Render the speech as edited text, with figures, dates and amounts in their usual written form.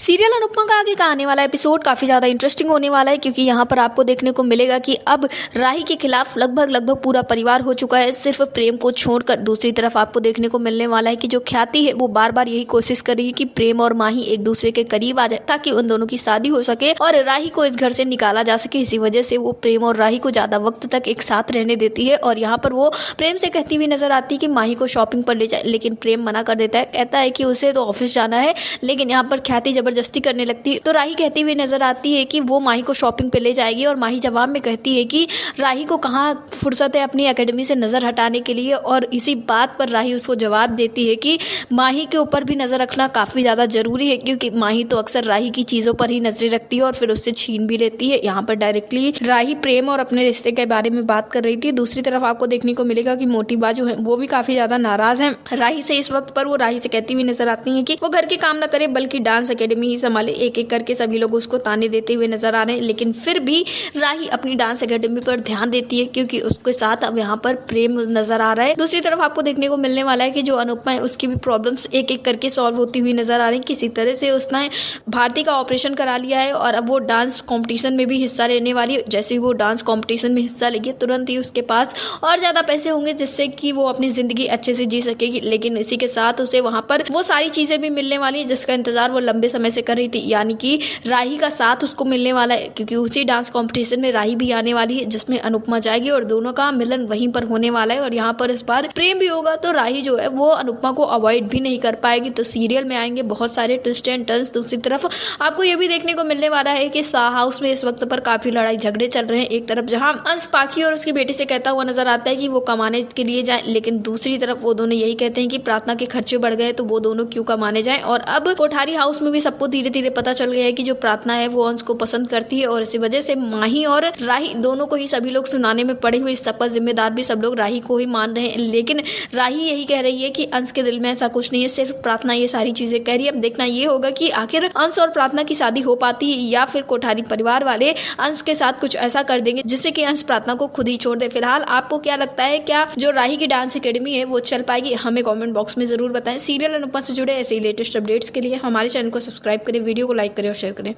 Serial Anupama का आगे का आने वाला एपिसोड काफी ज्यादा इंटरेस्टिंग होने वाला है, क्योंकि यहाँ पर आपको देखने को मिलेगा कि अब राही के खिलाफ लगभग पूरा परिवार हो चुका है, सिर्फ प्रेम को छोड़कर। दूसरी तरफ आपको देखने को मिलने वाला है कि जो ख्याति है वो बार बार यही कोशिश कर रही है कि प्रेम और माही एक दूसरे के करीब आ जाए ताकि उन दोनों की शादी हो सके और राही को इस घर से निकाला जा सके। इसी वजह से वो प्रेम और राही को ज्यादा वक्त तक एक साथ रहने देती है और यहाँ पर वो प्रेम से कहती हुई नजर आती है कि माही को शॉपिंग पर ले जाए, लेकिन प्रेम मना कर देता है, कहता है कि उसे तो ऑफिस जाना है। लेकिन यहाँ पर ख्याति जबरदस्ती करने लगती है तो राही कहती हुई नजर आती है कि वो माही को शॉपिंग पे ले जाएगी और माही जवाब में कहती है कि राही को कहाँ फुर्सत है अपनी एकेडमी से नजर हटाने के लिए। और इसी बात पर राही उसको जवाब देती है कि माही के ऊपर भी नजर रखना काफी ज्यादा जरूरी है, क्योंकि माही तो अक्सर राही की चीजों पर ही नजरें रखती है और फिर उससे छीन भी लेती है। यहाँ पर डायरेक्टली राही प्रेम और अपने रिश्ते के बारे में बात कर रही थी। दूसरी तरफ आपको देखने को मिलेगा कि मोटी बाजू है वो भी काफी ज्यादा नाराज है राही से इस वक्त पर। वो राही से कहती हुई नजर आती है कि वो घर के काम न करे बल्कि डांस एकेडमी ही संभाले। एक एक करके सभी लोग उसको ताने देते हुए नजर आ रहे हैं, लेकिन फिर भी राही अपनी डांस एकेडमी पर ध्यान देती है क्योंकि उसके साथ अब यहाँ पर प्रेम नजर आ रहा है। दूसरी तरफ आपको देखने को मिलने वाला है कि जो अनुपमा है उसकी भी प्रॉब्लम्स एक एक करके सॉल्व होती हुई नजर आ रही है। किसी तरह से उसने भारती का ऑपरेशन करा लिया है और अब वो डांस कॉम्पिटिशन में भी हिस्सा लेने वाली है। जैसे ही वो डांस कॉम्पिटिशन में हिस्सा लेगी तुरंत ही उसके पास और ज्यादा पैसे होंगे जिससे कि वो अपनी जिंदगी अच्छे से जी सकेगी। लेकिन इसी के साथ उसे वहां पर वो सारी चीजें भी मिलने वाली है जिसका इंतजार वो लंबे समय से कर रही थी, यानी कि राही का साथ उसको मिलने वाला है, क्योंकि उसी डांस कंपटीशन में राही भी आने वाली है जिसमें अनुपमा जाएगी और दोनों का मिलन वहीं पर होने वाला है। और यहाँ पर इस बार प्रेम भी होगा तो राही जो है वो अनुपमा को अवॉइड भी नहीं कर पाएगी। तो सीरियल में आएंगे बहुत सारे ट्विस्ट एंड टर्न्स। दूसरी तरफ आपको ये भी देखने को मिलने वाला है कि शाह हाउस में इस वक्त पर काफी लड़ाई झगड़े चल रहे हैं। एक तरफ जहाँ अंश पाखी और उसकी बेटी से कहता हुआ नजर आता है कि वो कमाने के लिए जाए, लेकिन दूसरी तरफ वो दोनों यही कहते हैं कि प्रार्थना के खर्चे बढ़ गए तो वो दोनों क्यों कमाने जाए। और अब कोठारी हाउस में भी सबको धीरे धीरे पता चल गया है कि जो प्रार्थना है वो अंश को पसंद करती है और इसी वजह से माही और राही दोनों को ही सभी लोग सुनाने में पड़े हुए। इस सब का जिम्मेदार भी सब लोग राही को ही मान रहे हैं, लेकिन राही यही कह रही है कि अंश के दिल में ऐसा कुछ नहीं है, सिर्फ प्रार्थना ये सारी चीजें कह रही है। अब देखना ये होगा कि आखिर अंश और प्रार्थना की शादी हो पाती है या फिर कोठारी परिवार वाले अंश के साथ कुछ ऐसा कर देंगे जिससे कि अंश प्रार्थना को खुद ही छोड़ दे। फिलहाल आपको क्या लगता है, क्या जो राही की डांस एकेडमी है वो चल पाएगी? हमें कमेंट बॉक्स में जरूर बताएं। सीरियल अनुपमा से जुड़े ऐसे ही लेटेस्ट अपडेट्स के लिए हमारे चैनल को सब्सक्राइब करें, वीडियो को लाइक करें और शेयर करें।